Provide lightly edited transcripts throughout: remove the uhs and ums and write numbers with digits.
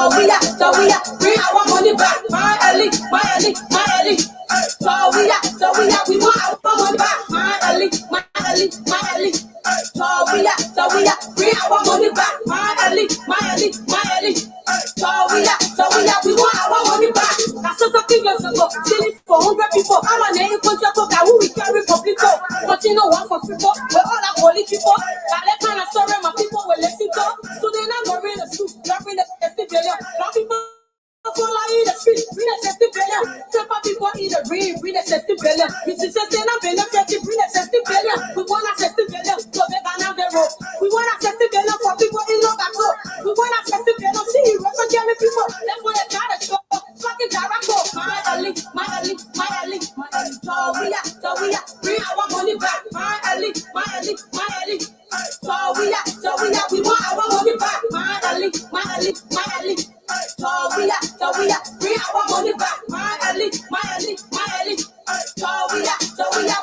So we are, bring our money back. My elite. So we are, we want our money back. My elite. So we are, bring our money back. My elite. So we are, we want our money back. That's something years ago, stealing for 100 people. I'm an alien contract that we carry complete. Continue one for people, we're all our holy people. That kind of story, my people will listen to. So they're not going to school, dropping the festival. Some people fall in the street, bring the festival. Some people eat the breed, bring the festival. Mrs. Sestena, bring the festival. We want a festival, so they can have the road. We want a festival for people in Locato. We want a festival, see you, Jerry people. That's why it's not a show. Fucking Jaraco, my elite. So we are, bring our money back. My elite. So we are, we want our money back. My elite. So we are, bring our money back. My elite. So we are,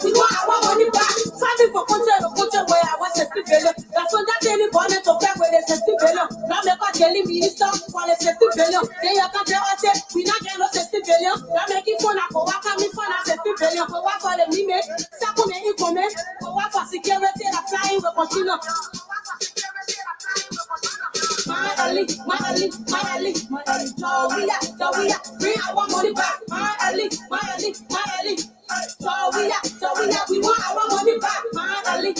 we want our money back. Fighting for culture where I was a festival. That's when that daily bonnet to back with a festival. Now make a daily minister for the festival. Then you can tell us that we not getting no festival. Now make it fun for what can be fun as festival. For what for the mime, Sakome Ikome, for what for security, the flying will continue. My elite. So we are, bring our money back. My elite. So we are, we want our money back. My elite.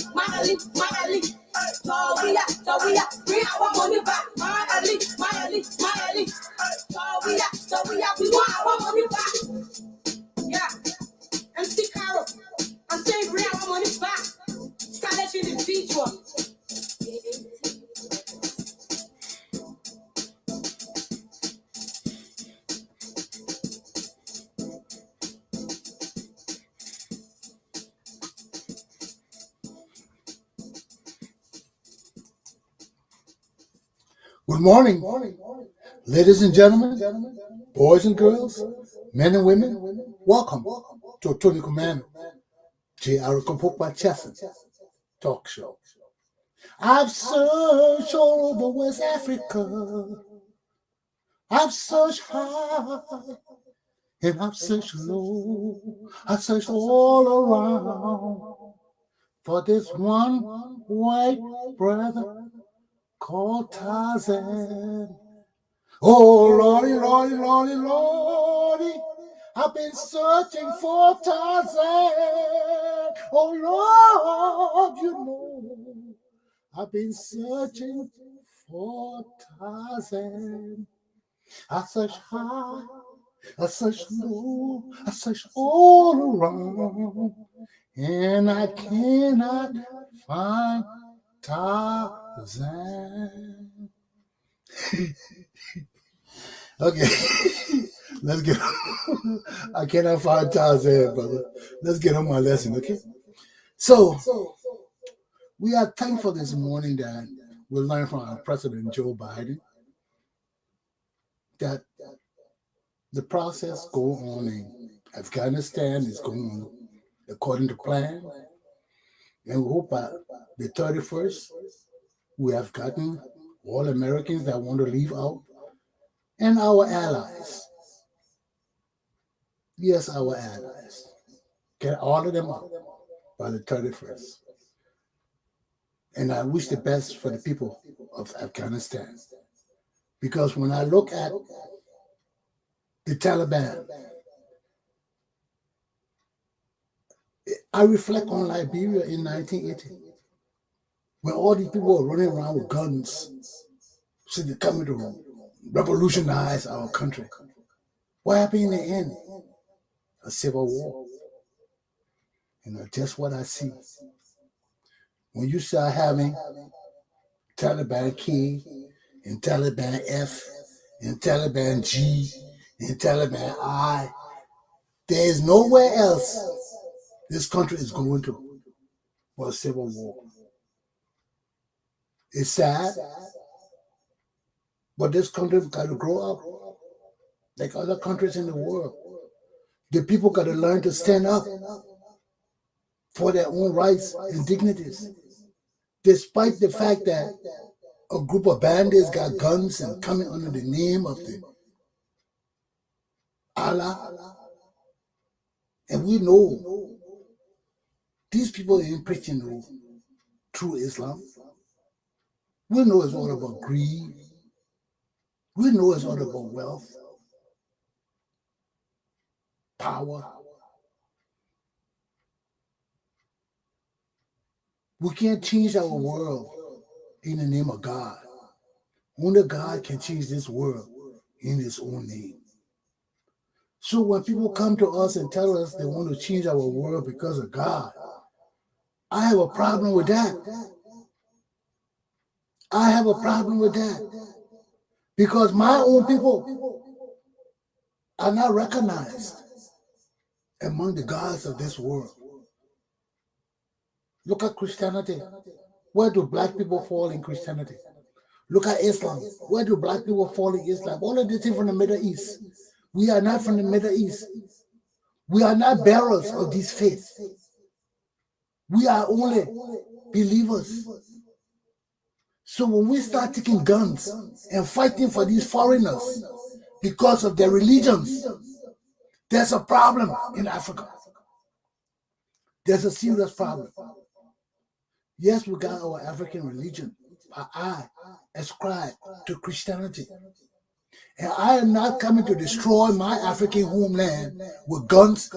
So we are, bring our money back. My elite. So we are, we want our money back. Yeah, MC Carol, I'm saying bring our money back. Start in the feature. Good morning, ladies and gentlemen, boys and girls, men and women. Welcome to Tony Commander Galpohkpa Chesson Talk Show. I've searched all over West Africa. I've searched high and I've searched low. I've searched all around for this one white brother called Tarzan. Oh, Lordy, I've been searching for Tarzan. Oh, Lord, you know, I've been searching for Tarzan. I search high, I search low, I search all around, and I cannot find Tarzan. Okay, let's get. I cannot find Tarzan, brother. Let's get on my lesson, okay? So we are thankful this morning that we learned from our President Joe Biden that the process going on in Afghanistan is going on according to plan, and we hope by the 31st we have gotten all Americans that want to leave out and our allies. Yes, our allies. Get all of them out by the 31st. And I wish the best for the people of Afghanistan. Because when I look at the Taliban, I reflect on Liberia in 1980, when all these people were running around with guns, so they're coming to revolutionize our country. What happened in the end? A civil war. And that's just what I see. When you start having Taliban K and Taliban F and Taliban G and Taliban I, there is nowhere else this country is going to for a civil war. It's sad, but this country's got to grow up like other countries in the world. The people got to learn to stand up for their own rights and dignities, despite the fact that a group of bandits got guns and coming under the name of the Allah. And we know these people ain't preaching no true Islam. We know it's all about greed. We know it's all about wealth, power. We can't change our world in the name of God. Only God can change this world in his own name. So when people come to us and tell us they want to change our world because of God, I have a problem with that. I have a problem with that. Because my own people are not recognized among the gods of this world. Look at Christianity. Where do black people fall in Christianity? Look at Islam. Where do black people fall in Islam? All of this is from the Middle East. We are not from the Middle East. We are not bearers of this faith. We are only believers. So when we start taking guns and fighting for these foreigners because of their religions, there's a problem in Africa. There's a serious problem. Yes, we got our African religion, but I ascribe to Christianity. And I am not coming to destroy my African homeland with guns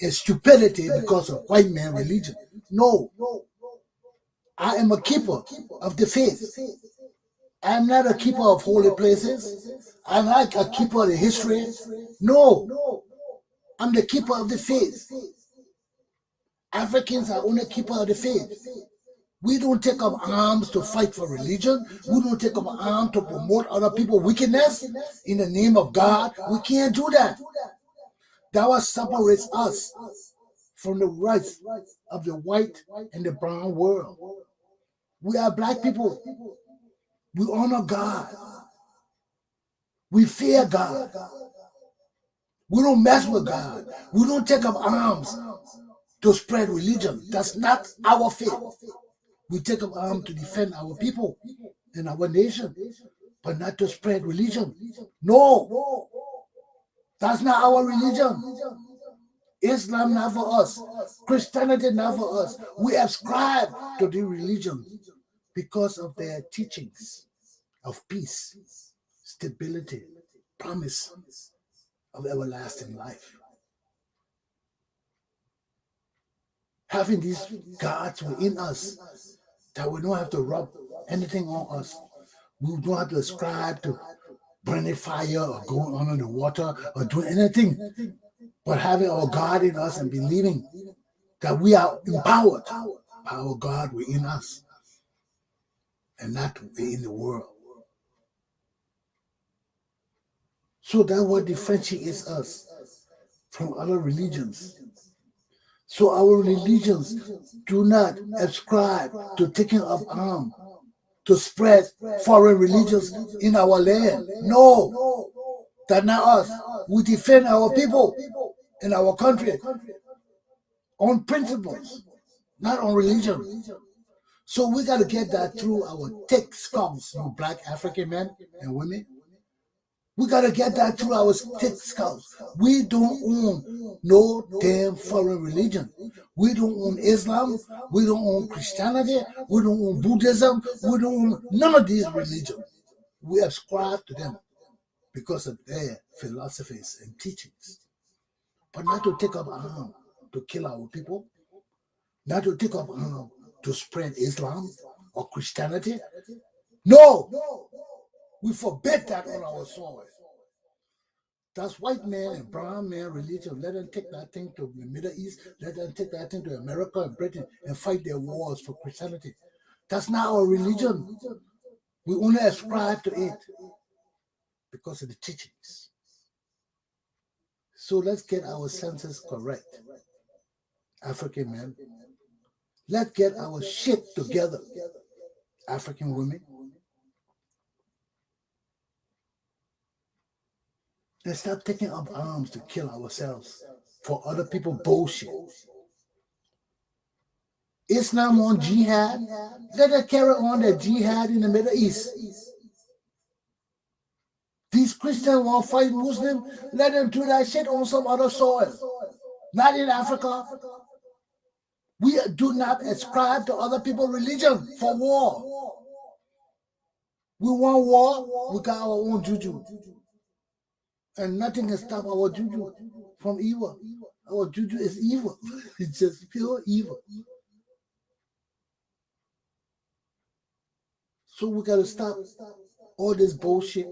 and stupidity because of white man religion. No. I am a keeper of the faith. I am not a keeper of holy places. I'm not a keeper of the history. No. I'm the keeper of the faith. Africans are only keeper of the faith. We don't take up arms to fight for religion. We don't take up arms to promote other people's wickedness in the name of God. We can't do that. That what separates us from the rest of the white and the brown world. We are black people. We honor God. We fear God. We don't mess with God. We don't take up arms to spread religion. That's not our faith. We take up arms to defend our people and our nation, but not to spread religion. No, that's not our religion. Islam not for us. Christianity not for us. We ascribe to the religion because of their teachings of peace, stability, promise of everlasting life. Having these gods within us that we don't have to rub anything on us. We don't have to ascribe to burning fire or going under the water or doing anything, but having our God in us and believing that we are empowered by our God within us and not in the world. So that's what differentiates us from other religions. So our religions do not ascribe to taking up arms to spread foreign religions in our land. No, that's not us. We defend our people in our country on principles, not on religion. So we got to get that through our thick skulls, you black African men and women. We got to get that through our thick skulls. We don't own no damn foreign religion. We don't own Islam. We don't own Christianity. We don't own Buddhism. We don't own none of these religions. We ascribe to them because of their philosophies and teachings. But not to take up arms to kill our people. Not to take up arms to spread Islam or Christianity. No! We forbid that on our soil. That's white man and brown man religion. Let them take that thing to the Middle East. Let them take that thing to America and Britain and fight their wars for Christianity. That's not our religion. We only ascribe to it because of the teachings. So let's get our senses correct, African men. Let's get our shit together, African women. And stop taking up arms to kill ourselves for other people bullshit. Islam on jihad. Let them carry on their jihad in the Middle East. These Christians want to fight Muslims. Let them do that shit on some other soil. Not in Africa. We do not ascribe to other people's religion for war. We want war, we got our own juju. And nothing can stop our juju from evil. Our juju is evil. It's just pure evil. So we got to stop all this bullshit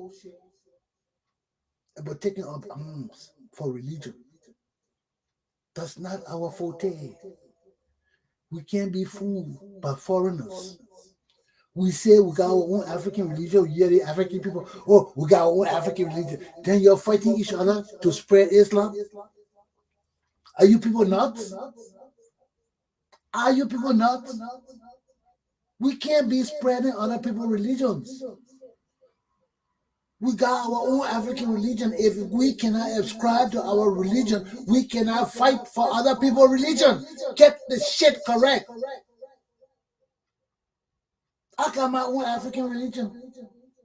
about taking up arms for religion. That's not our forte. We can't be fooled by foreigners. We say we got our own African religion. You hear the African people, oh, we got our own African religion. Then you're fighting each other to spread Islam. Are you people nuts? Are you people nuts? We can't be spreading other people's religions. We got our own African religion. If we cannot ascribe to our religion, we cannot fight for other people's religion. Get the shit correct. I got my own African religion,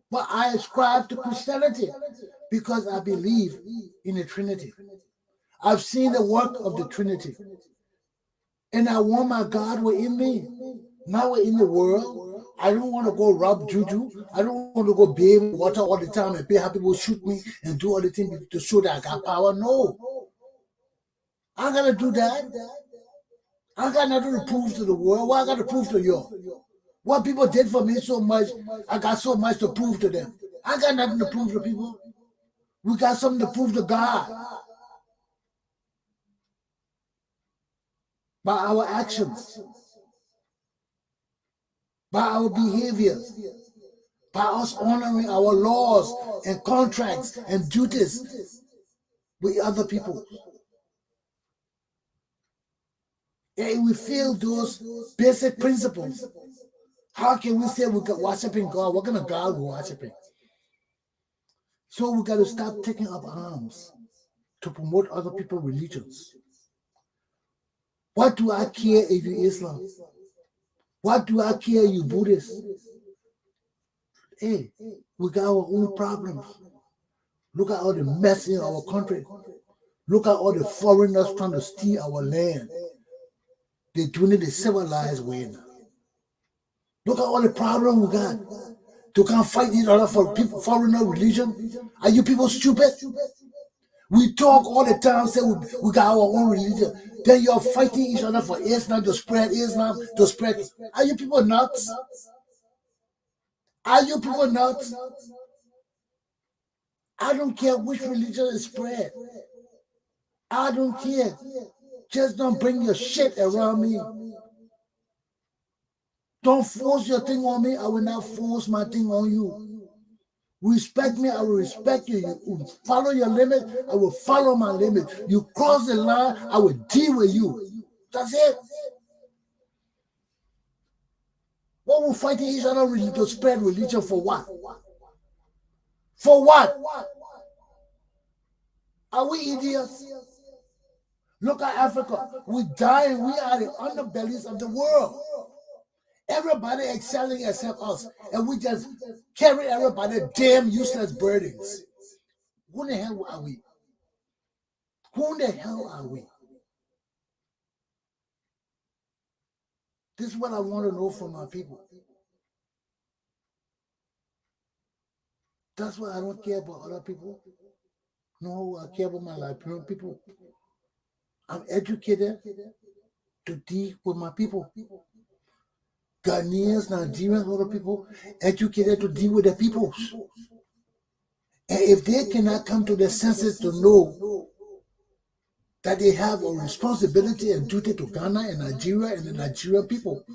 but I ascribe to Christianity because I believe in the Trinity. I've seen the work of the Trinity, and I want my God within me, not within the world. I don't want to go rub juju. I don't want to go bathe in water all the time and pay how people shoot me and do all the things to show that I got power. No, I gotta do that. I got nothing to prove to the world. What I got to prove to you? What people did for me so much, I got so much to prove to them. I got nothing to prove to people. We got something to prove to God. By our actions, by our behaviors, by us honoring our laws and contracts and duties with other people. And we feel those basic principles. How can we say we're worshiping God? What kind of God we're worshiping? So we got to stop taking up arms to promote other people's religions. What do I care if you Islam? What do I care you Buddhist? Hey, we got our own problems. Look at all the mess in our country. Look at all the foreigners trying to steal our land. They're doing it the civilized way now. Look at all the problems we got. You can't fight each other for people, foreigner religion. Are you people stupid? We talk all the time, say we got our own religion. Then you're fighting each other for Islam, to spread Islam, to spread. Are you people nuts? Are you people nuts? I don't care which religion is spread. I don't care. Just don't bring your shit around me. Don't force your thing on me. I will not force my thing on you. Respect me, I will respect you. You follow your limit, I will follow my limit. You cross the line, I will deal with you. That's it. What we fighting each other to spread religion for what? For what? Are we idiots? Look at Africa. We dying. We are the underbellies of the world. Everybody excelling except us. And we just carry everybody damn useless burdens. Who the hell are we? Who the hell are we? This is what I want to know from my people. That's why I don't care about other people. No, I care about my Liberian people. I'm educated to deal with my people. Ghanaians, Nigerians, other people, educated to deal with their peoples. And if they cannot come to their senses to know that they have a responsibility and duty to Ghana and Nigeria and the Nigerian people,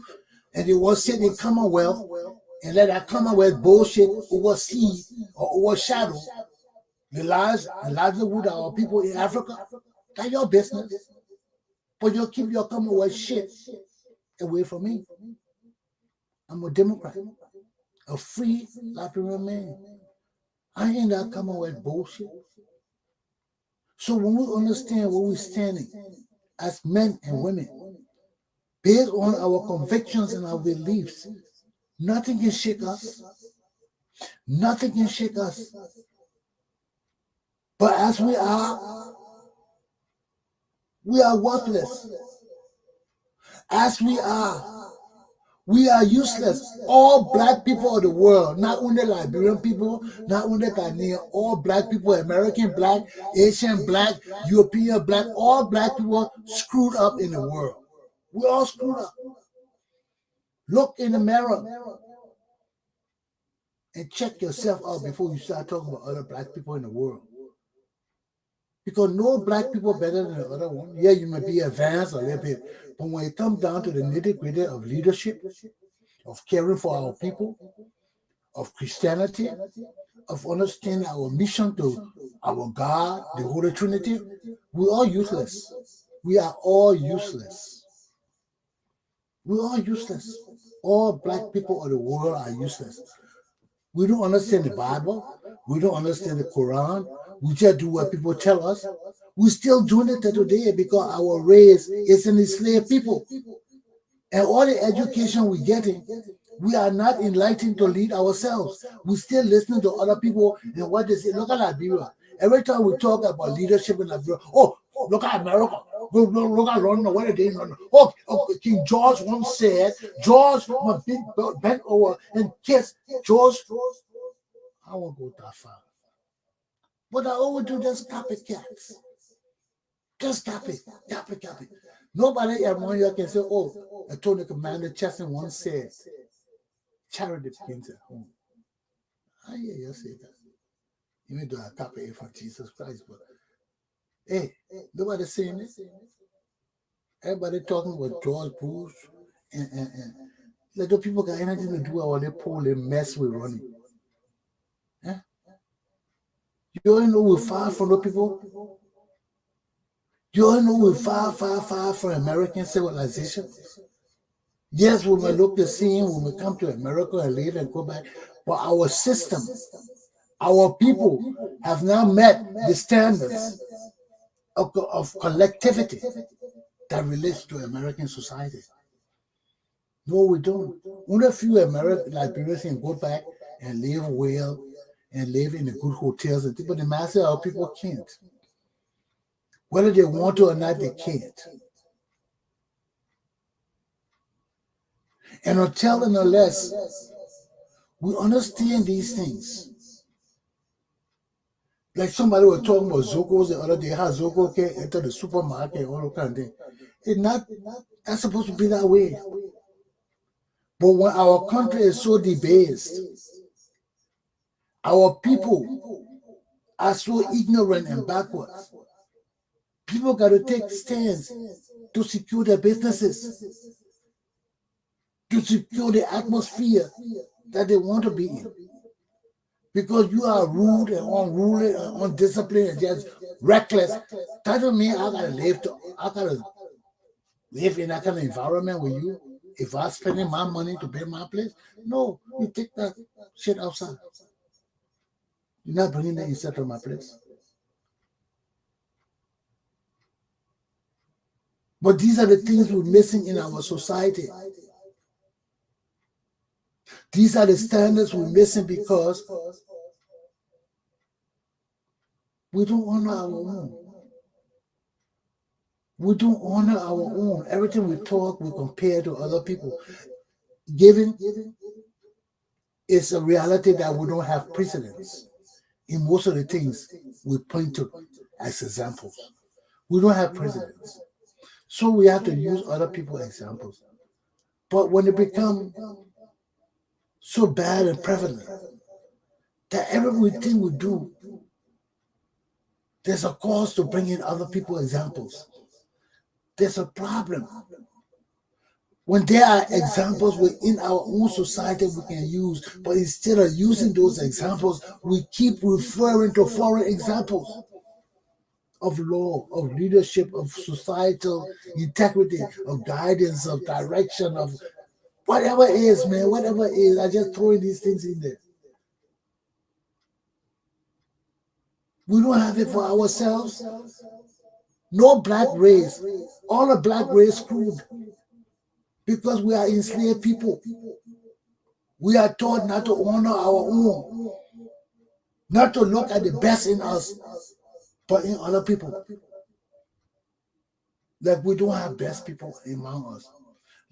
and they will sit in Commonwealth and let that Commonwealth bullshit oversee or overshadow the lives and livelihood of our people in Africa, that's your business. But you'll keep your Commonwealth shit away from me. I'm a Democrat, a free Liberian man. I ain't that Commonwealth bullshit. So when we understand where we're standing as men and women, based on our convictions and our beliefs. Nothing can shake us. Nothing can shake us. But as we are worthless. As we are useless. All black people of the world, not only Liberian people, not only Ghanaian, all black people, American black, Asian black, European black, all black people screwed up in the world. We're all screwed up. Look in the mirror and check yourself out before you start talking about other black people in the world. Because no black people better than the other one. Yeah, you may be advanced a little bit, but when it comes down to the nitty-gritty of leadership, of caring for our people, of Christianity, of understanding our mission to our God, the Holy Trinity, we are useless. We are all useless. We are useless. All black people of the world are useless. We don't understand the Bible. We don't understand the Quran. We just do what people tell us. We're still doing it today because our race is an enslaved people. And all the education we're getting, we are not enlightened to lead ourselves. We're still listening to other people and what they say. Look at Liberia. Every time we talk about leadership in Liberia, oh, look at America. Look at London. What are they doing? Oh, King George once said, George must be bent over and kiss George. I won't go that far. But I always do just copycats. Just copy. Nobody around you can say, oh, I told the Commander Chesson once said, charity begins at home. I hear you say that. Even though I copy it from Jesus Christ, but hey, nobody saying it. Everybody talking about George Bush and like those people got anything to do with their poor little mess we're running. Yeah? You don't know we're far from those people. You all know we're far from American civilization. Yes, we may look the same when we come to America and live and go back, but our system, our people have now met the standards of collectivity that relates to American society. No, we don't. Only a few American Liberians can go back and live well and live in the good hotels, but the mass of our people can't. Whether they want to or not, they can't. And until and unless we understand these things, like somebody was talking about Zocos the other day, how Zoco can enter the supermarket, all that kind of thing. It's not supposed to be that way. But when our country is so debased, our people are so ignorant and backwards. People got to take stands to secure their businesses, to secure the atmosphere that they want to be in. Because you are rude and unruly and undisciplined and just reckless, that doesn't mean I gotta live in that kind of environment with you. If I'm spending my money to pay my place, no, you take that shit outside. You're not bringing that inside to my place. But these are the things we're missing in our society. These are the standards we're missing because we don't honor our own. We don't honor our own. Everything we talk, we compare to other people. Giving is a reality that we don't have precedence in most of the things we point to as examples. We don't have precedence. So we have to use other people's examples. But when it becomes so bad and prevalent that everything we do, there's a cause to bring in other people's examples. There's a problem. When there are examples within our own society we can use, but instead of using those examples, we keep referring to foreign examples of law, of leadership, of societal integrity, of guidance, of direction, of whatever it is, man, whatever it is. I just throw these things in there. We don't have it for ourselves. No black race. All the black race screwed. because we are enslaved people. We are taught not to honor our own, not to look at the best in us, but in other people. Like we don't have best people among us.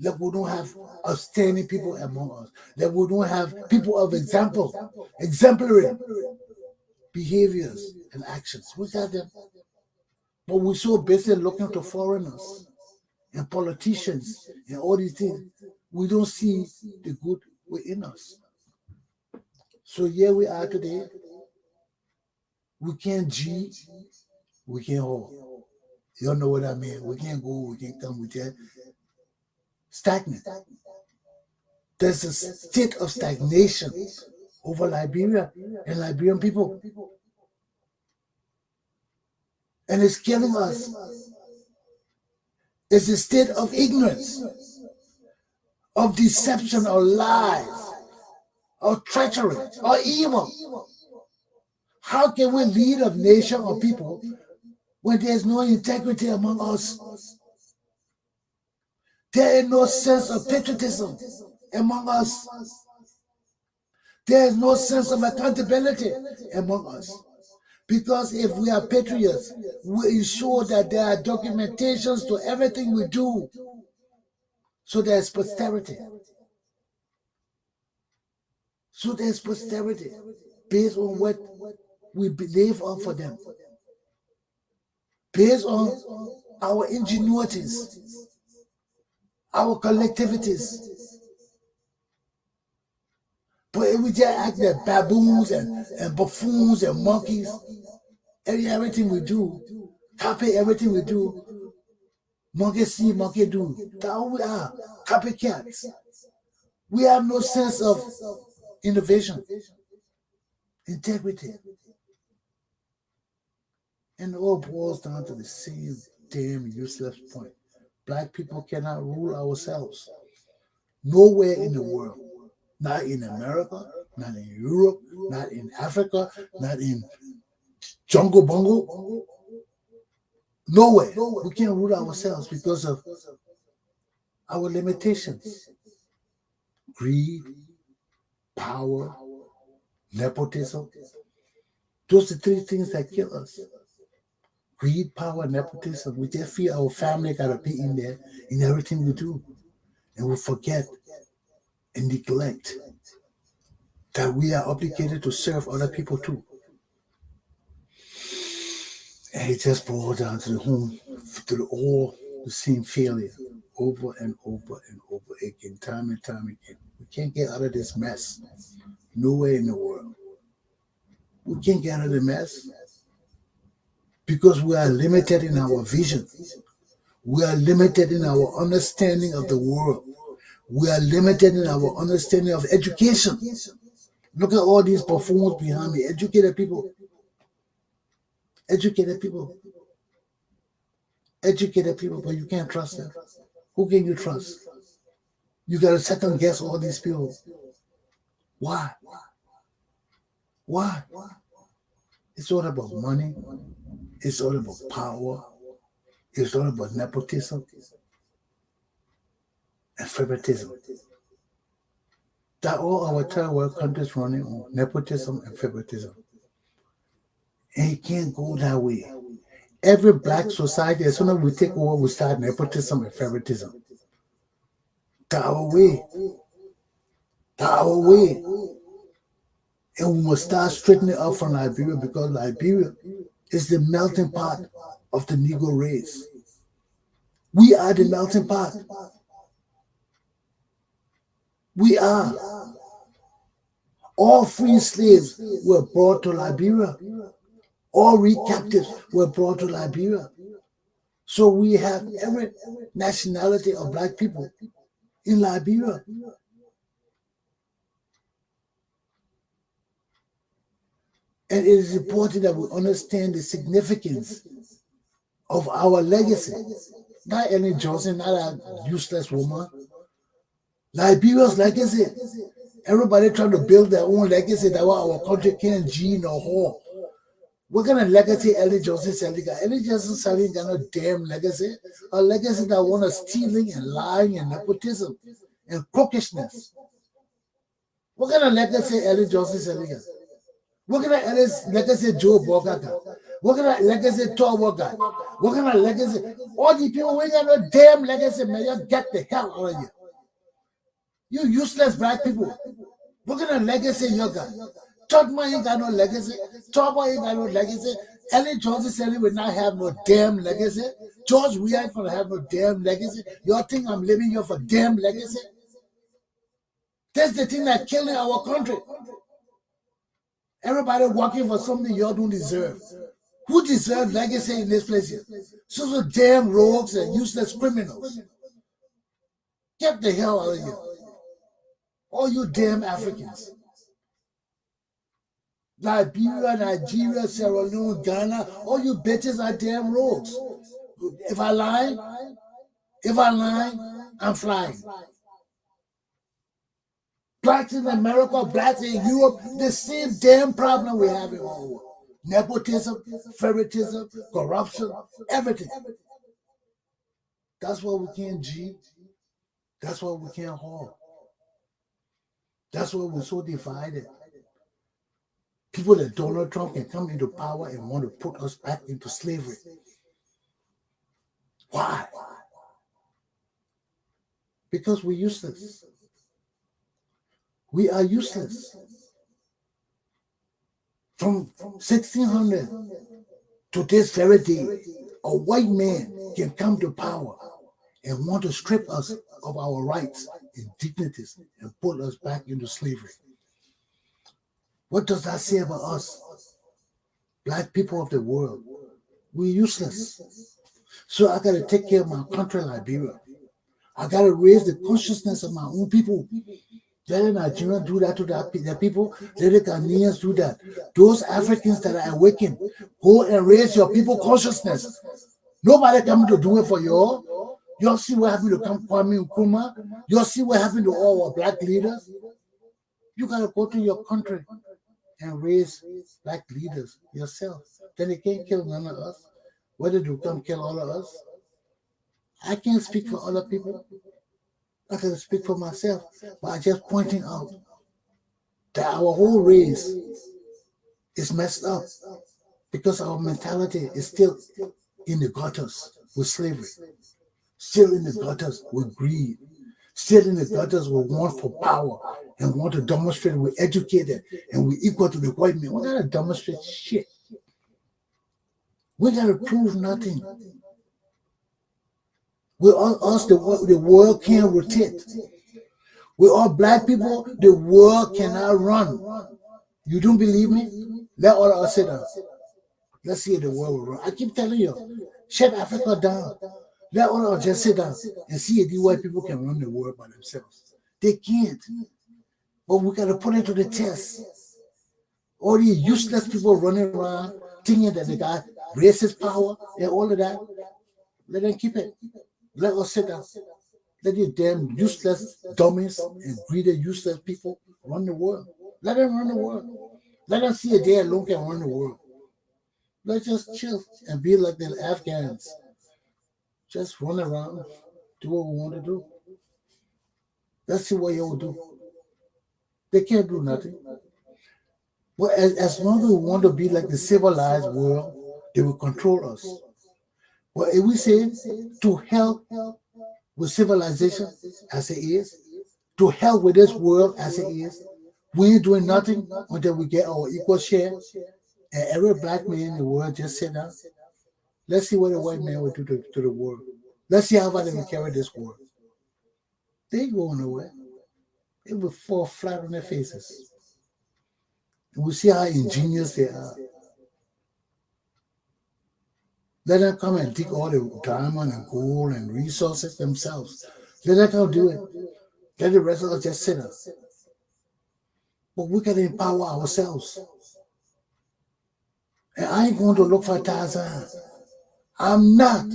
Like we don't have outstanding people among us. Like we don't have people of exemplary behaviors and actions. We got them. But we're so busy looking to foreigners and politicians and all these things. We don't see the good within us. So here we are today. We can't G, we can't hold. You don't know what I mean. We can't go, we can't come, we can't. Stagnant. There's a state of stagnation over Liberia and Liberian people. And it's killing us. It's a state of ignorance, of deception, or lies, or treachery, or evil. How can we lead a nation or people when there's no integrity among us? There is no sense of patriotism among us. There is no sense of accountability among us. Because if we are patriots, we ensure that there are documentations to everything we do. So there's posterity. So there's posterity based on what we believe on for them. Based on our ingenuities, our collectivities. But if we just act like baboons and buffoons and monkeys, everything we do, copy everything we do, monkey see, monkey do. That's all we are, copycats. We have no sense of innovation, integrity. And it all boils down to the same damn useless point. Black people cannot rule ourselves. Nowhere in the world. Not in America, not in Europe, not in Africa, not in Jungle Bungle. Nowhere. We can't rule ourselves because of our limitations. Greed, power, nepotism. Those are the three things that kill us. Greed, power, nepotism. We just feel our family got to be in there in everything we do. And we forget and neglect that we are obligated to serve other people too. And it just boils down to all the same failure over and over and over again, time and time again. We can't get out of this mess. Nowhere in the world. We can't get out of the mess because we are limited in our vision. We are limited in our understanding of the world. We are limited in our understanding of education. Look at all these buffoons behind me. Educated people. Educated people. Educated people, but you can't trust them. Who can you trust? You got to second guess all these people. Why? Why? It's all about money. It's all about power. It's all about nepotism and favoritism. That all our third world countries running on nepotism and favoritism. And it can't go that way. Every black society, as soon as we take over, we start nepotism and favoritism. That's our way. That's our way. And we must start straightening up from Liberia because Liberia is the melting pot of the Negro race. We are the melting pot. We are. All free slaves were brought to Liberia. All recaptives were brought to Liberia. So we have every nationality of black people in Liberia. And it is important that we understand the significance of our legacy. Not Ellen Johnson, not a useless woman. Liberia's legacy. Everybody trying to build their own legacy that our country can't gene or hold. What kind of legacy Ellie Johnson Sally got? Ellie Johnson Sally got no damn legacy. A legacy that one of stealing and lying and nepotism and crookishness. What kind of legacy Ellie Johnson Sally got? What kind of legacy Joe Boga got? What kind of legacy Torbo got? What kind of legacy? All these people, we got no damn legacy, man. You get the hell out of here. You useless black people. What kind of legacy you got? Totma ain't got no legacy. Torbo ain't got no legacy. Ellie Johnson Sally will not have no damn legacy. George, we ain't gonna have no damn legacy. You think I'm living here for damn legacy? That's the thing that killing our country. Everybody working for something you don't deserve. Who deserves legacy in this place here? So damn rogues and useless criminals. Get the hell out of here. All you damn Africans. Liberia, Nigeria, Sierra Leone, Ghana, all you bitches are damn rogues. If I lie, I'm flying. Blacks in America, blacks in Europe, the same damn problem we have in all world. Nepotism, favoritism, corruption, everything. That's why we can't G. That's why we can't haul. That's why we're so divided. People like Donald Trump can come into power and want to put us back into slavery. Why? Because we're useless. We are useless. From 1600 to this very day, a white man can come to power and want to strip us of our rights and dignities and put us back into slavery. What does that say about us, black people of the world? We're useless. So I got to take care of my country, Liberia. I got to raise the consciousness of my own people. Let the Nigerians do that to their people. Let the Ghanaians do that. Those Africans that are awakened, go and raise your people consciousness. Nobody coming to do it for you all. You'll see what happened to Kwame Nkrumah. You'll see what happened to all our black leaders. You got to go to your country and raise black leaders yourself. Then they can't kill none of us. Whether they come kill all of us. I can't speak for other people. I can speak for myself, but I'm just pointing out that our whole race is messed up because our mentality is still in the gutters with slavery, still in the gutters with greed, still in the gutters with want for power and want to demonstrate we're educated and we're equal to the white man. We gotta demonstrate shit. We gotta prove nothing. We're all us, the world can't rotate. We're all black people, the world cannot run. You don't believe me? Let all of us sit down. Let's see if the world will run. I keep telling you, shut Africa down. Let all of us just sit down and see if these white people can run the world by themselves. They can't. But we got to put it to the test. All these useless people running around thinking that they got racist power and all of that, let them keep it. Let us sit down. Let these damn useless dummies and greedy useless people run the world. Let them run the world. Let them see a day alone can run the world. Let's just chill and be like the Afghans. Just run around, do what we want to do. Let's see what you will do. They can't do nothing. Well, as long as we want to be like the civilized world, they will control us. Well, if we say to hell with civilization as it is, to hell with this world as it is, we ain't doing nothing until we get our equal share. And every black man in the world just sit down. Let's see what a white man will do to the world. Let's see how far they can carry this world. They ain't going nowhere. They will fall flat on their faces. And we'll see how ingenious they are. Let them come and dig all the diamond and gold and resources themselves. Let them come do it. Let the rest of us just sit up. But we can empower ourselves. And I ain't going to look for Tarzan. I'm not.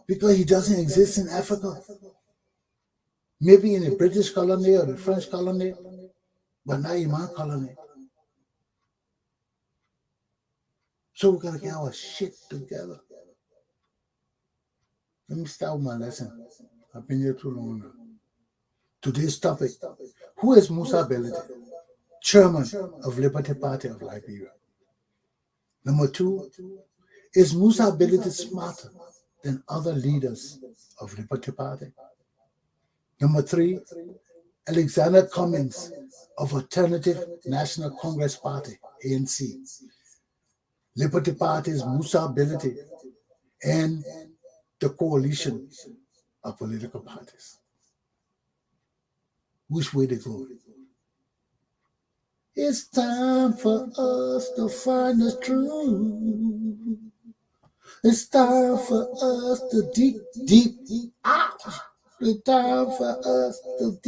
Because he doesn't exist in Africa. Maybe in the British colony or the French colony, but not in my colony. So we gotta get our shit together. Let me start with my lesson. I've been here too long now. Today's topic: who is Musa Bility, chairman of Liberty Party of Liberia? Number 2, is Musa Bility smarter than other leaders of Liberty Party? Number 3, Alexander Cummings of Alternative National Congress Party, ANC, Liberty Party's Musa Bility, and the coalition of political parties. Which way to go? It's time for us to find the truth. It's time for us to deep out. It's time for us to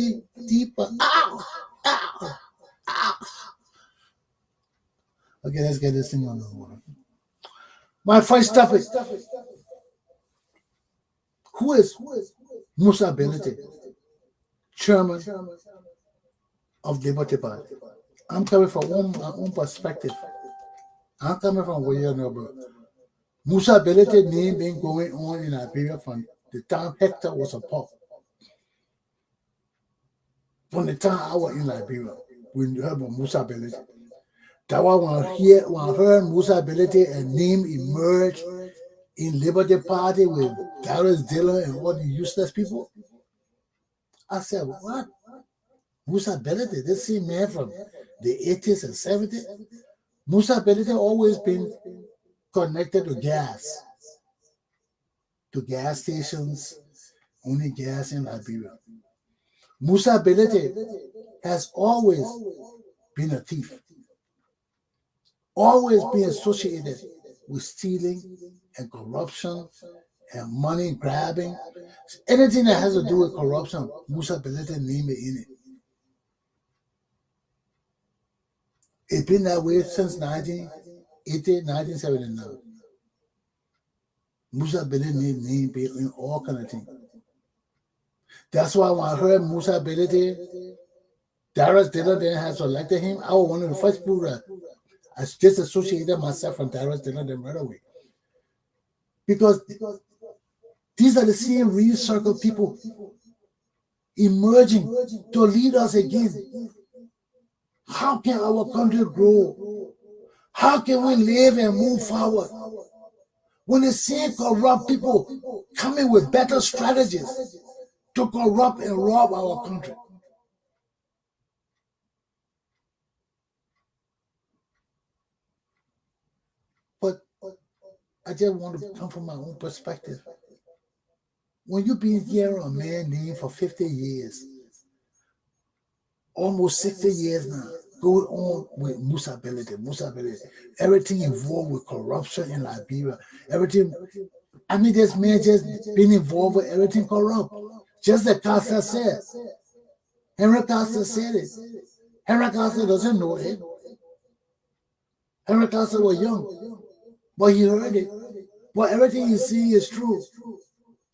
deeper out. Okay, let's get this thing on the water. My first topic: who is Musa Bility, chairman of Liberty Party? I'm coming from my own perspective. I'm coming from where you know, bro. Musa Bility name been going on in Liberia from the time Hector was a pup. From the time I was in Liberia, we heard about Musa Bility. That was when I heard Musa Bility and name emerged in Liberty Party with Darius Dillon and all the useless people. I said, what? Musa Bility, this same man from the 80s and 70s? Musa Bility always been connected to gas stations, only gas in Liberia. Musa Bility has always been a thief, always been associated with stealing and corruption and money grabbing. Anything that has to do with corruption, Musa Bility name it in it. It's been that way since 1980, 1979. Musa Bility name be in all kind of things. That's why when I heard Musa Bility, Darius Dillon didn't have selected him, I was one of the first people that I disassociated myself from Darius Dillon right away. Because these are the same real circle people emerging to lead us again. How can our country grow? How can we live and move forward when the same corrupt people coming with better strategies to corrupt and rob our country? But I just want to come from my own perspective. When you've been hearing a man named for 50 years, almost 60 years now, going on with Musa Bility, everything involved with corruption in Liberia, everything. I mean, this man just been involved with everything corrupt. Just like Costa said. Henry Costa said it. Henry Costa doesn't know it. Henry Costa was young, but he heard it. But everything he's saying is true.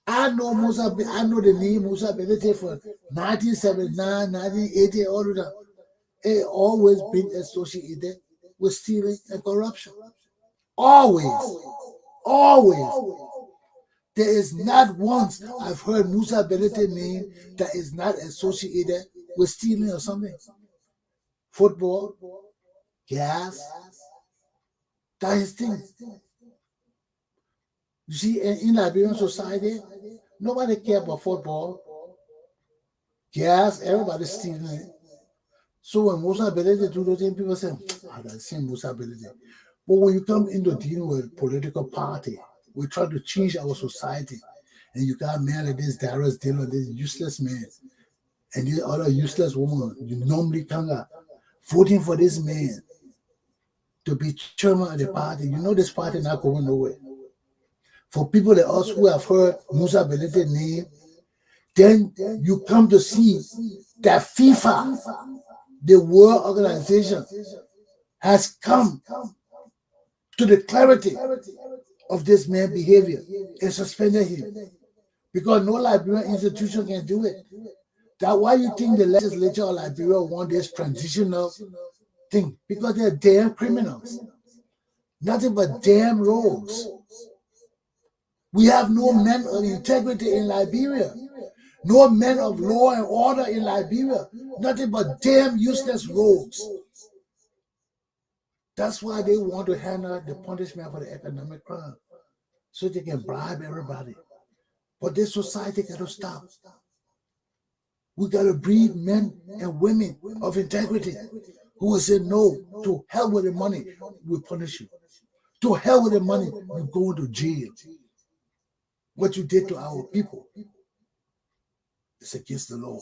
I know the name Musa Bility for 1979, 1980, all of that. It always been associated with stealing and corruption. Always. There is not once I've heard Musa Bility name that is not associated with stealing or something. Football, gas, that is things. You see, in Liberian society, nobody cares about football, gas, everybody's stealing it. So when Musa Bility do those things, people say, that's same Musa Bility. But when you come into dealing with political party, we try to change our society. And you got a man like this, Darius Dillon, this useless man, and this other useless woman, you normally come up voting for this man to be chairman of the party. You know this party not going nowhere. For people like us who have heard Musa Bility name, then you come to see that FIFA, the world organization, has come to the clarity of this man's behavior and suspended him. Because no Liberian institution can do it. That's why you think the legislature of Liberia want this transitional thing. Because they're damn criminals. Nothing but damn rogues. We have no men of integrity in Liberia. No men of law and order in Liberia. Nothing but damn useless rogues. That's why they want to hand out the punishment for the economic crime, so they can bribe everybody. But this society got to stop. We got to breed men and women of integrity who will say, no, to hell with the money, we'll punish you. To hell with the money, you go to jail. What you did to our people is against the law.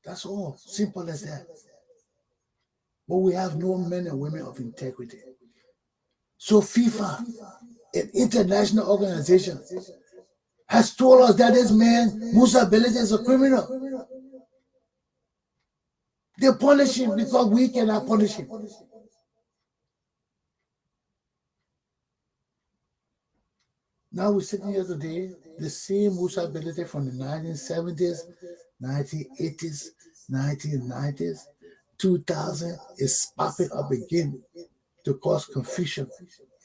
That's all. Simple as that. But we have no men and women of integrity. So FIFA, an international organization, has told us that this man, Musa, Bility, is a criminal. They punish him because we cannot punish him. Now we're sitting here today, the same Musa Bility from the 1970s, 1980s, 1990s, 2000 is popping up again to cause confusion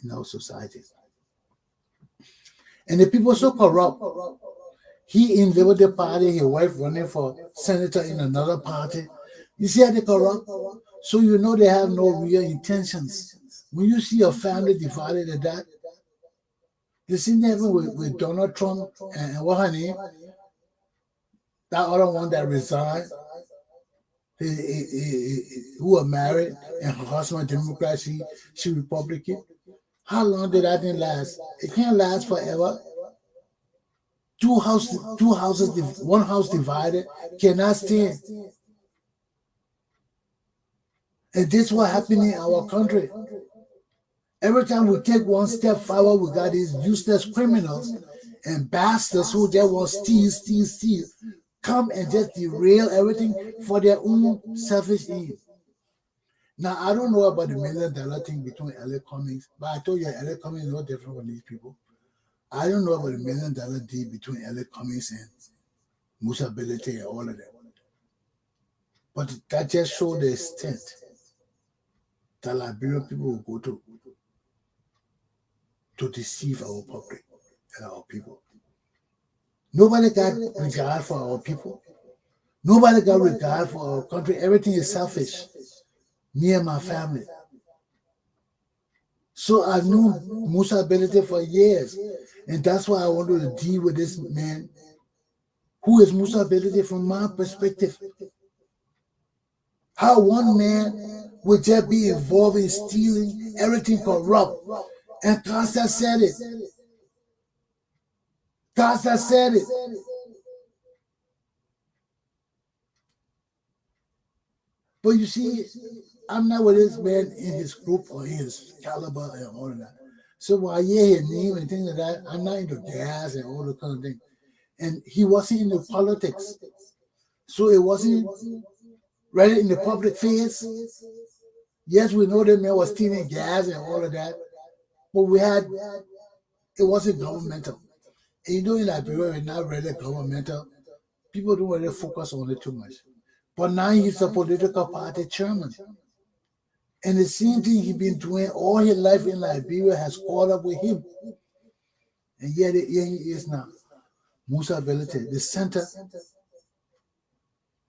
in our society. And the people are so corrupt. He in Liberty Party, his wife running for senator in another party. You see how they corrupt? So you know they have no real intentions. When you see a family divided like that, the same thing happened with Donald Trump and what her name? That other one that resigned, who were married, and her husband Democrat, she Republican. How long did that thing last? It can't last forever. Two houses, one house divided cannot stand. And this is what happened in our country. Every time we take one step forward, we got these useless criminals and bastards who just want steal, come and just derail everything for their own selfish aim. Now, I don't know about the $1 million thing between L.A. Cummings, but I told you L.A. Cummings is no different from these people. I don't know about the $1 million deal between L.A. Cummings and Musa Bility and all of them. But that just showed the extent that Liberian people will go to deceive our public and our people. Nobody got regard for our people. Nobody got regard for our country. Everything is selfish. Me and my family. So I knew Musa Bility for years. And that's why I wanted to deal with this man. Who is Musa Bility from my perspective? How one man would just be involved in stealing, everything corrupt. And Costa said it. Costa said it. But you see, I'm not with this man in his group or his caliber and all of that. So when I hear his name and things like that, I'm not into gas and all the kind of thing. And he wasn't into politics. So it wasn't right in the public face. Yes, we know that man was stealing gas and all of that. But it wasn't governmental. And you know in Liberia, we're not really governmental. People don't really focus on it too much. But now he's a political party chairman. And the same thing he's been doing all his life in Liberia has caught up with him. And yet here he is now. Musa Bility, the center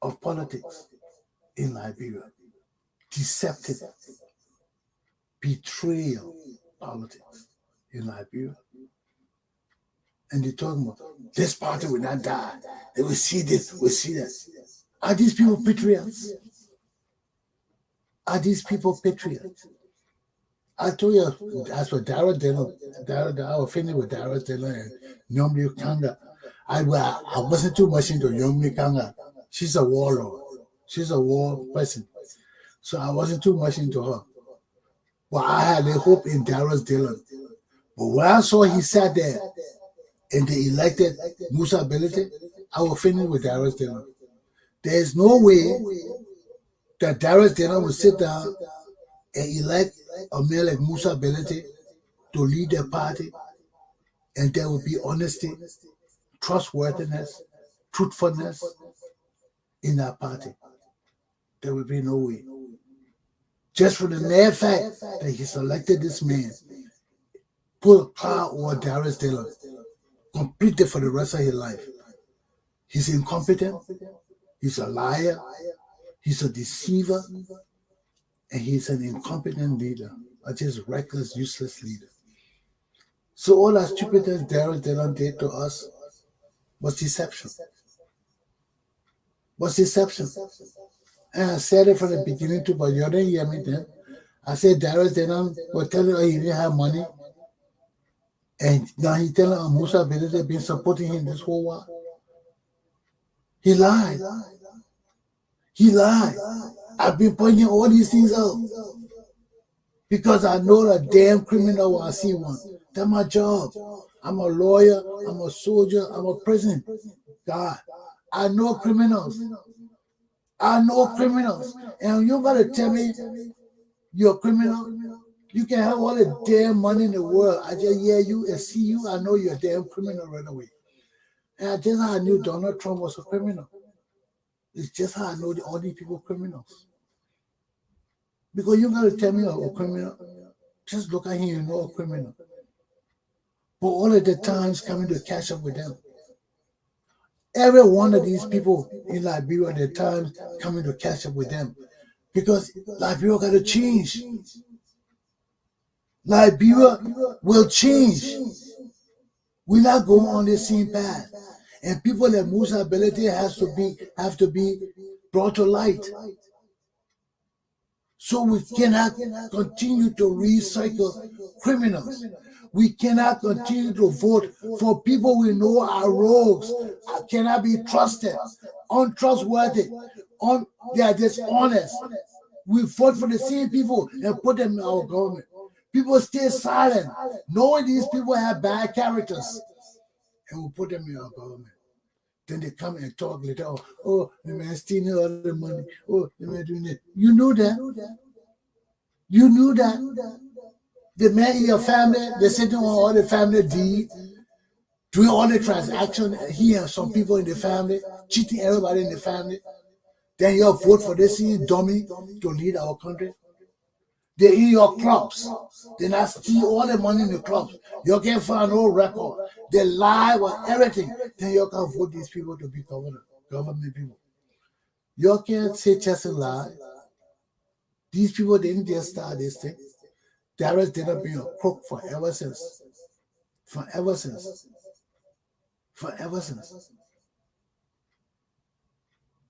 of politics in Liberia. Deceptive, betrayal politics in Liberia. And they're talking about this party will not die. They will see this, will see that. Are these people patriots? Are these people patriots? I told you, as for Dara Dillon, I was finished with Dara Dillon and Nyomli Kanga. I wasn't too much into Nyomli Kanga. She's a warlord. She's a war person. So I wasn't too much into her. But I had a hope in Dara Dillon. But when I saw he sat there and they elected Musa Bility, I was finished with Dara Dillon. There's no way that Dara Dillon would sit down and elect a man like Musa Bility to lead their party, and there would be honesty, trustworthiness, truthfulness in that party. There would be no way. Just for the mere fact that he selected this man, put a cloud over Darius Dillon, completed for the rest of his life. He's incompetent, he's a liar, he's a deceiver, and he's an incompetent leader, a just reckless, useless leader. So all that stupidness Darius Dillon did to us was deception. And I said it from the beginning too, but you didn't hear me then. I said Darius Dillon was telling her he didn't have money. And now he's telling Musa Bility been supporting him this whole while. He lied. I've been pointing all these things out because I know a damn criminal when I see one. That's my job. I'm a lawyer, I'm a soldier, I'm a prison guard. I know criminals. And you gotta tell me you're a criminal? You can have all the damn money in the world. I just hear you and see you, I know you're a damn criminal right away. And just how I knew Donald Trump was a criminal. It's just how I know all these people criminals. Because you gotta tell me a criminal. Just look at him, you know a criminal. But all of the times coming to catch up with them. Every one of these people in Liberia, the times coming to catch up with them. Because Liberia got to change. Liberia will change. We're not going on the same path. And people like Musa Bility have to be brought to light. So we cannot continue to recycle criminals. We cannot continue to vote for people we know are rogues, cannot be trusted, untrustworthy, they are dishonest. We vote for the same people and put them in our government. People stay silent, knowing these people have bad characters, and we put them in our government. Then they come and talk later, oh, the man stealing all the money, oh, the man doing that. You knew that. You knew that. The man in your family, they're sitting on all the family deed, doing all the transactions, he and some people in the family, cheating everybody in the family. Then you vote for this dummy to lead our country. They eat your crops. They not steal all the money in the crops. You can't find no record. They lie with everything. Then you can vote these people to be government people. You can't say Chesson lie. These people didn't just start this thing. Darius didn't be a crook forever since.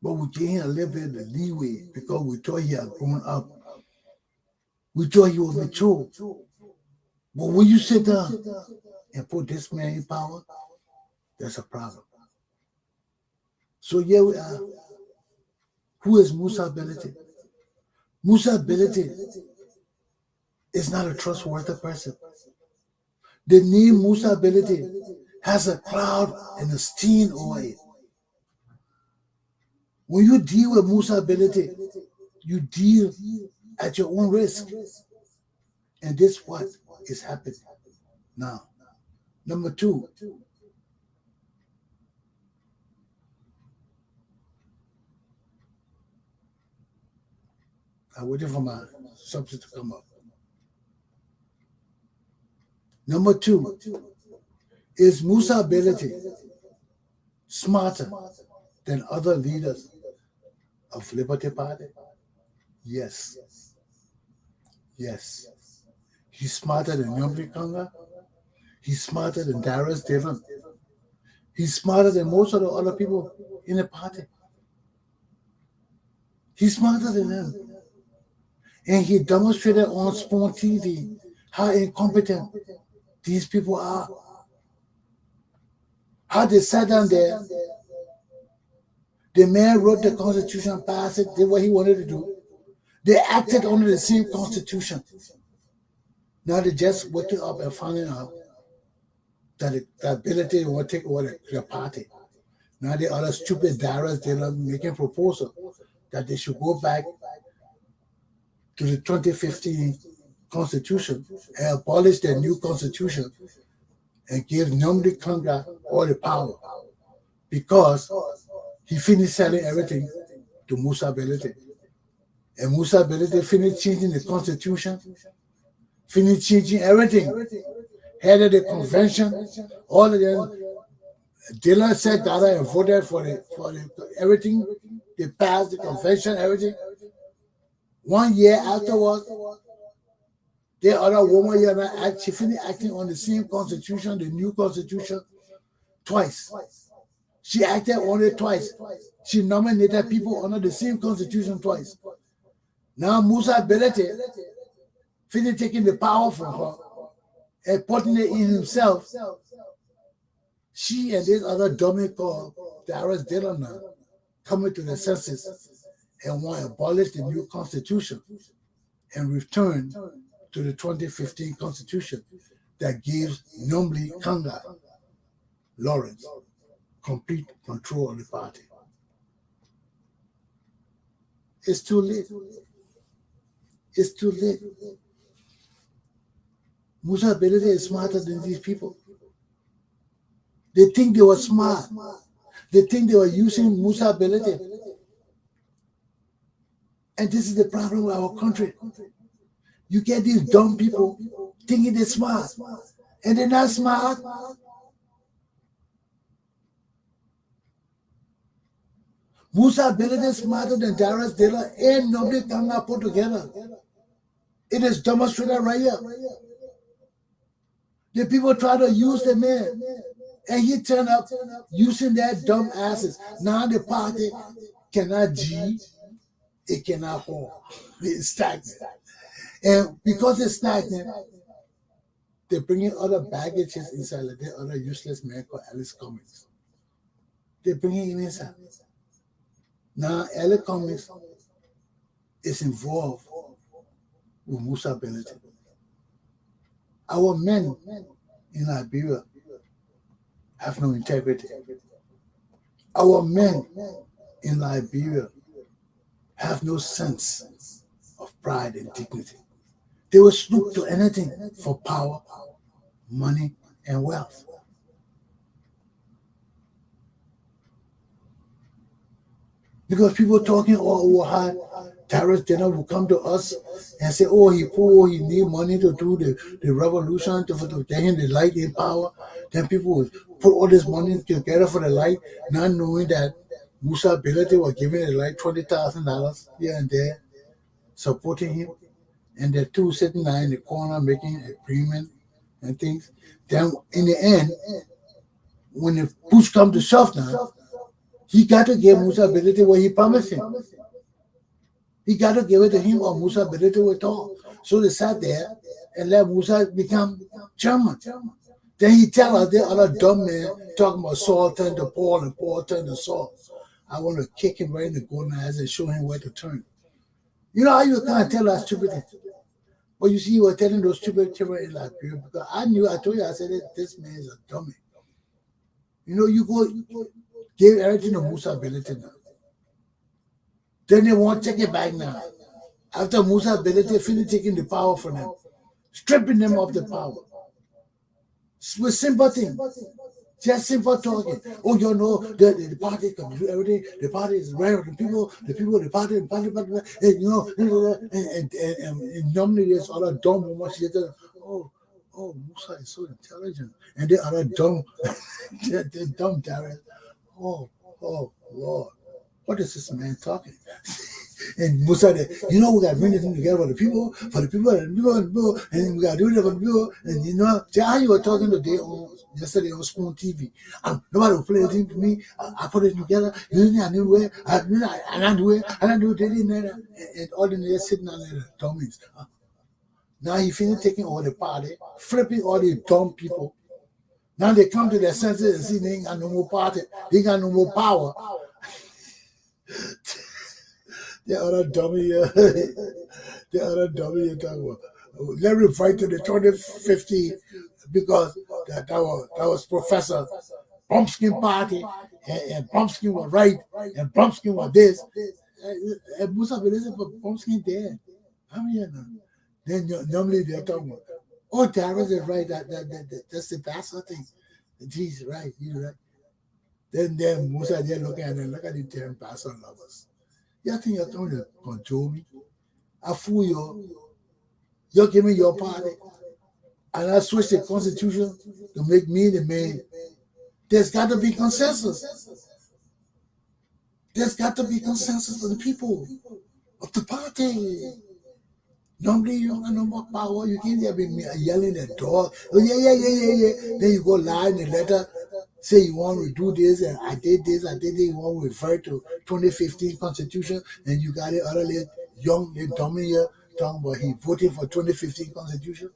But we gave him a little bit of the leeway because we thought he had grown up. We thought he was mature. But when you sit down and put this man in power, that's a problem. So here we are. Who is Musa Bility? Musa Bility is not a trustworthy person. The name Musa Bility has a cloud and a stain over it. When you deal with Musa Bility, you deal at your own risk. And this is what is happening now. Number two, I'm waiting for my subject to come up. Number two, is Musa Bility smarter than other leaders of Liberty Party? Yes. He's smarter than Nyomri Kanga. He's smarter than Darius Dillon. He's smarter than most of the other people in the party. He's smarter than them. And he demonstrated on Spawn TV how incompetent these people are. How they sat down there. The man wrote the Constitution, passed it, did what he wanted to do. They acted under the same Constitution. Now they just waking up and finding out that the ability to take over the party. Now the other stupid Darius, they're making proposal that they should go back to the 2015 Constitution and abolish the new Constitution and give Nyomri Kanga all the power because he finished selling everything to Musa Bility. And Musa Bility finished changing the constitution, finished changing everything. Headed the convention, all of them. Dylan sat down and voted for everything. They passed the convention, everything. 1 year afterwards, the other woman here, she finished acting on the same constitution, the new constitution, twice. She acted on it twice. She nominated people under the same constitution twice. Now Musa Bility finished taking the power from her and putting it in himself. She and this other dummy called Darius Dillon now coming to the senses and want to abolish the new constitution and return to the 2015 constitution that gives Nomli Kanga Lawrence complete control of the party. It's too late. It's too late. Musa Bility is smarter than these people. They think they were smart. They think they were using Musa Bility. And this is the problem with our country. You get these dumb people thinking they're smart. And they're not smart. Musa Bility is smarter than Darius Dillon and nobody can put together. It is demonstrated right here. The people try to use the man. And he turned up using their dumb asses. Now the party cannot G, it cannot hold. It's stagnant. And because it's stagnant, they're bringing other baggages inside, like the other useless man called Alice Cummings. They're bringing him inside. Now Alice Cummings is involved with Musa Bility. Our men in Liberia have no integrity. Our men in Liberia have no sense of pride and dignity. They will stoop to anything for power, money, and wealth. Because people talking all over how Darius Dillon will come to us and say, oh, he poor, he need money to do the revolution, to get him the light in power. Then people will put all this money together for the light, not knowing that Musa Bility was giving the light $20,000 here and there, supporting him. And the two sitting there in the corner making agreement and things. Then in the end, when the push comes to shove now, he got to give Musa Bility what he promised him. He got to give it to him or Musa Bility will talk. So they sat there and let Musa become chairman. Then he tell us the other dumb man talking about Saul turned to Paul and Paul turned to Saul. I want to kick him right in the golden eyes and show him where to turn. You know how you can't tell that stupid thing? But you see, you were telling those stupid children in Liberia because I told you, I said, this man is a dummy. You know, you go give everything to Musa Bility now. Then they want to take it back now. After Musa Bility finished taking the power from them, stripping them of the power. With simple things. Just simple talking. Oh, you know, the party can do everything. The party is right. The party, and, you know, and normally there's other dumb women. Oh, Musa is so intelligent. And the other dumb, the dumb Darius. Oh, Lord. What is this man talking? And Musa said, you know, we got to bring this thing together for the people, and we got to do it for the people. And you know, how you were talking today yesterday on Spoon TV. Nobody will play anything for me. I put it together. You know, I knew where, and I do it, and all the niggas sitting on there, dummies. Now he finished taking all the party, flipping all the dumb people. Now they come to their senses and see they ain't got no more party, they ain't got no more power. The other dummy you're talking about. Let me fight to the 2050 because that was Professor Bromskin party and Bromskin was right and Bromskin was this. And Musa Bility, but Bromskin there. I'm here now. Then normally they're talking about, oh, Darius is right. That's the bastard thing. He's right. Then Musa there looking at them, look at the damn bastard lovers. You think you're going to control me? I fool you. You give me your party. And I switch the constitution to make me the man. There's got to be consensus. There's got to be consensus for the people of the party. Normally, you don't have no more power. You can't just be yelling at the door. Oh, yeah. Then you go lie in the letter, say you want to do this, and I did this. You want to refer to 2015 Constitution, and you got it other young dummy here talking about he voted for 2015 Constitution.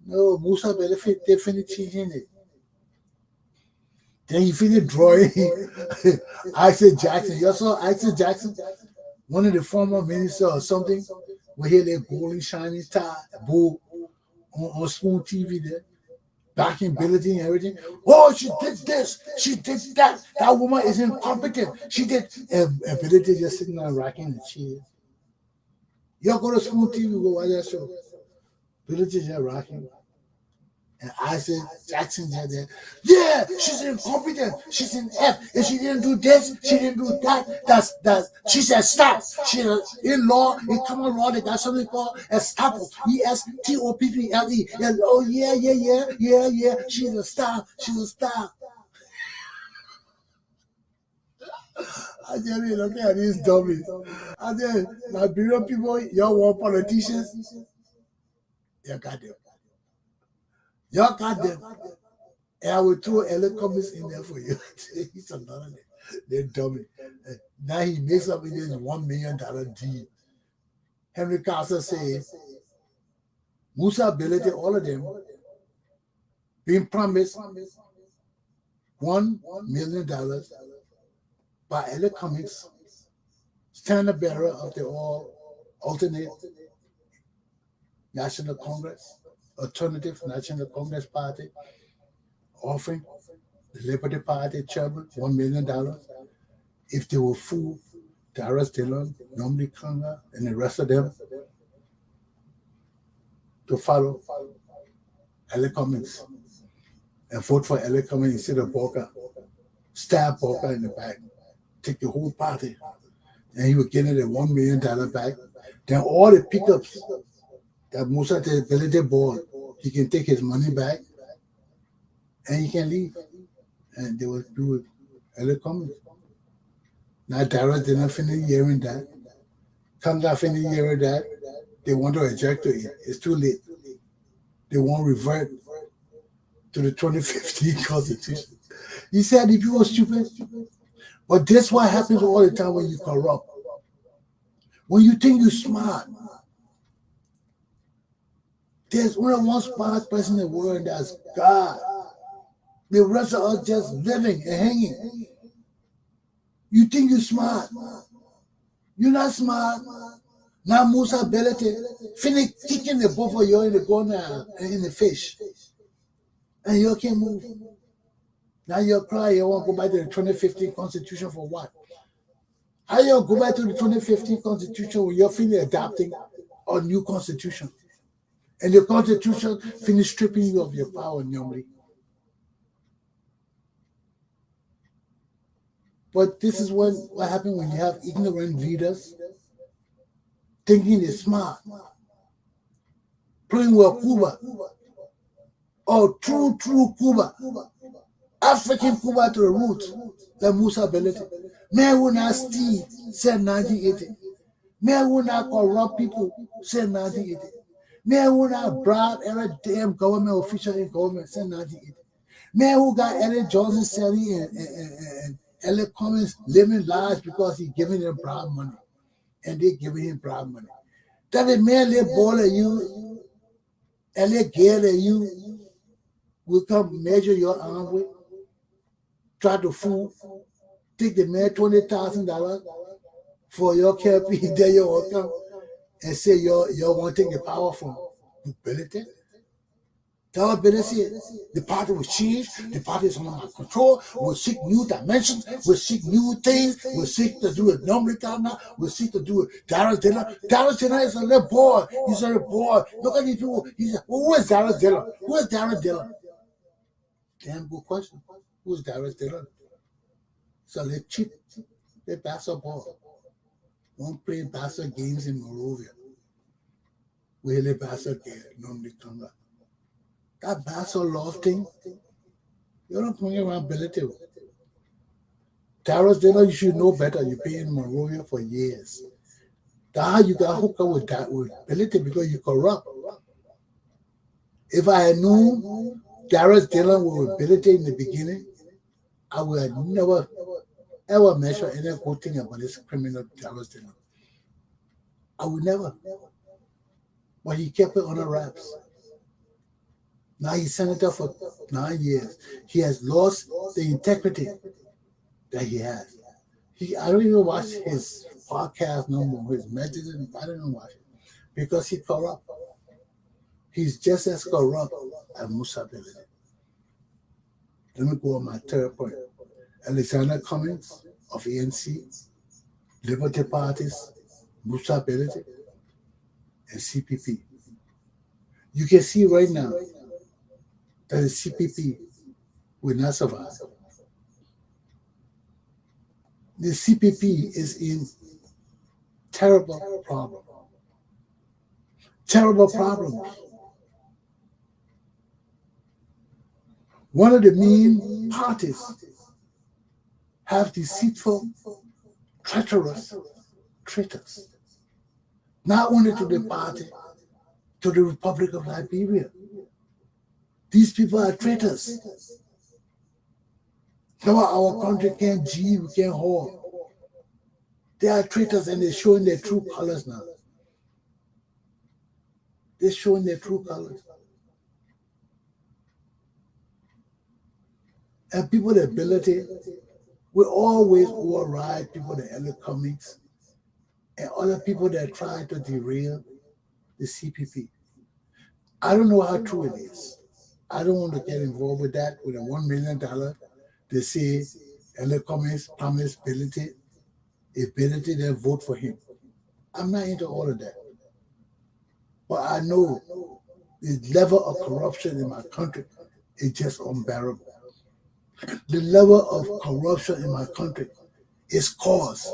No, Musa better definitely changing it. Then he finished drawing Isaac Jackson. You saw Isaac Jackson? One of the former ministers or something, we hear that golden shiny tie, bull on Spoon TV there, back in Bility and everything. Oh, she did this, she did that. That woman is incompetent. She did, and Bility just sitting there rocking the chair. Y'all go to Spoon TV, go watch that show. Bility just rocking. And Isaac Jackson said that, yeah, she's incompetent. She's an F. If she didn't do this, she didn't do that. She said stop. She in law, in common law, they got something called estoppel. ESTOPPLE. And oh yeah. She's a stop. I tell you, look at these dummies. I tell you, Liberian people, y'all want politicians? You got them. Y'all got them. And I will throw Cummings in there for you. He's another they're dummy. Now he makes up in this $1 million deal. Henry Carter says, Musa, Bility, all of them being promised $1 million by Cummings, standard bearer of the alternate National Congress, Alternative National Congress Party, offering the Liberty Party chairman $1 million if they will fool Darius Dillon, Nomdi Kanga, and the rest of them to follow Cummings and vote for Cummings instead of Boca. Stab Boca in the back, take the whole party, and he would get it at $1 million back. Then all the pickups that Musa the Bility bought, he can take his money back and he can leave. And they will do it Cummings. Now Darius didn't finish hearing that. Kanga finished hearing that. They want to eject it. It's too late. They won't revert to the 2015 Constitution. He said the people are stupid. But this is what happens all the time when you corrupt. When you think you're smart, there's only one smart person in the world, and that's God. The rest of us just living and hanging. You think you're smart. You're not smart. Now Musa Bility finish kicking the both of you in the corner and in the fish. And you can't move. Now you're crying, you want to go back to the 2015 Constitution for what? How you go back to the 2015 Constitution when you're finally adopting a new Constitution? And the Constitution finished stripping you of your power normally. But this is what happens when you have ignorant leaders thinking they're smart. Playing with Cuba. Oh, true Cuba. African Cuba to the root. The Musa Bility. Man will not steal, said 1980. Man will not corrupt people, said 1980. Man who not bribe every damn government official in government since 1980. Man who got Elliot Johnson Sally and Elliot Cummings living lives because he giving them bribe money. And they giving him bribe money. That a man live ball at you, Elliot Gale at you, will come measure your arm with, try to fool, take the man $20,000 for your care fee, then you will come and say you want to take the power from Bility. Tell Bility the party will change, the party is under my control, we'll seek new dimensions, we'll seek new things, we'll seek to do it normally now, we'll seek to do it Darius Dillon. Darius Dillon is a little boy, he's a little boy. Look at these people, he said, well, who is Darius Dillon? Who is Darius Dillon? Damn good question. Who is Darius Dillon? It's a little cheap, they basketball. Won't play basketball games in Monrovia. Wele Bassa normally come up. That Bassa love thing, you don't bring around Bility. Terrorists, you should know better. You've been in Monrovia for years. That's how you got hooked up with that with Bility because you corrupt. If I had known Darius dealing with ability in the beginning, I would have never ever mentioned any good thing about this criminal Darius dealing. I would never. But he kept it on the wraps. Now he's senator for 9 years. He has lost the integrity that he has. I don't even watch his podcast no more, his messages. I don't even watch it because he's corrupt. He's just as corrupt as Musa Bility. Let me go on my third point. Alexander Cummings of ANC, Liberty Parties, Musa Bility, and CPP. You can see right now that the CPP will not survive. The CPP is in terrible problem. Terrible problems. One of the main parties have deceitful, treacherous traitors, not only to the party, to the Republic of Liberia. These people are traitors. No, our country can't G, we can't hold. They are traitors and they're showing their true colors now. They're showing their true colors. And people with ability will always override people that Elder Cummings and other people that try to derail the CPP. I don't know how true it is. I don't want to get involved with that, with a $1 million. They say Elder Cummings promised Bility. If Bility, then vote for him. I'm not into all of that. But I know the level of corruption in my country is just unbearable. The level of corruption in my country is cause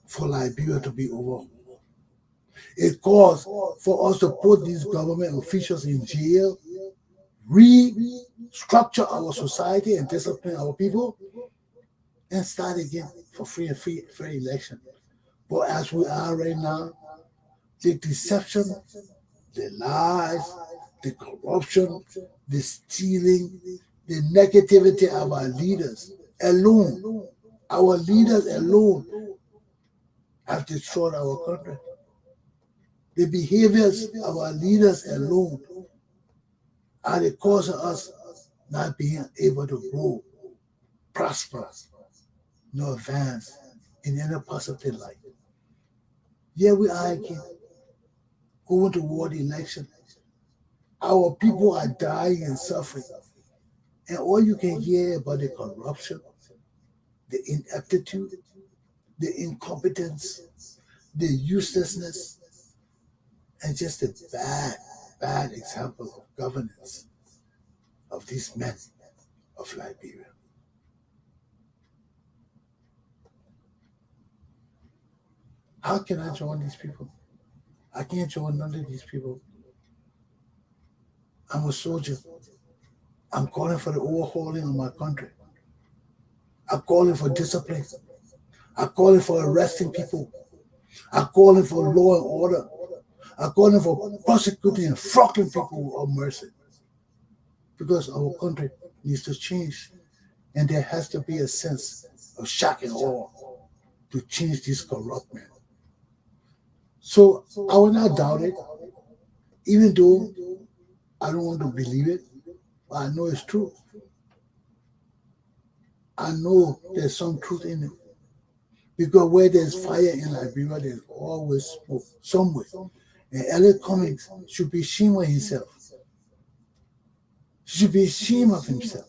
for Liberia to be overhauled. It cause for us to put these government officials in jail, restructure our society and discipline our people, and start again for free and fair election. But as we are right now, the deception, the lies, the corruption, the stealing, the negativity of our leaders alone have destroyed our country. The behaviors of our leaders alone are the cause of us not being able to grow, prosper, nor advance in any positive light. Here we are again, going toward election. Our people are dying and suffering. And all you can hear about the corruption, the ineptitude, the incompetence, the uselessness, and just a bad example of governance of these men of Liberia. How can I join these people? I can't join none of these people. I'm a soldier. I'm calling for the overhauling of my country. I'm calling for discipline. I'm calling for arresting people. I'm calling for law and order. I'm calling for prosecuting and throttling people of mercy. Because our country needs to change. And there has to be a sense of shock and awe to change this corrupt man. So I will not doubt it, even though I don't want to believe it, but I know it's true. I know there's some truth in it. Because where there's fire in Liberia, there's always smoke somewhere. And Elliot Cummings should be ashamed of himself. He should be ashamed of himself.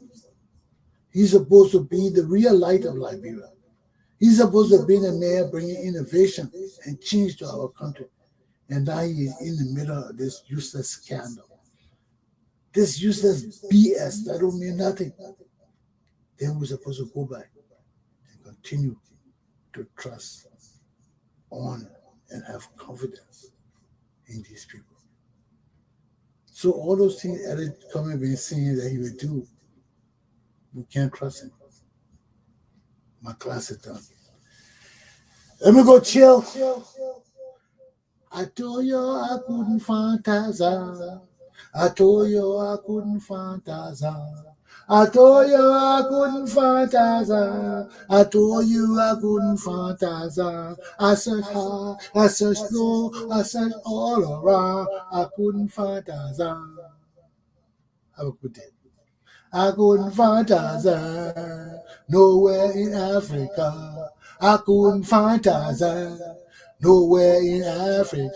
He's supposed to be the real light of Liberia. He's supposed to be the mayor bringing innovation and change to our country. And now he is in the middle of this useless scandal. This useless BS that don't mean nothing. Then we're supposed to go back and continue to trust, honor, and have confidence in these people. So all those things Eric Cummings been saying that he would do, we can't trust him. My class is done. Let me go chill. I told you I couldn't fantasize. I told you I couldn't fantasize. I told you I couldn't fantasize. I told you I couldn't fantasize. I searched high, I searched low, I searched all around. I couldn't fantasize. Have a good day. I couldn't fantasize nowhere in Africa. I couldn't fantasize nowhere in Africa.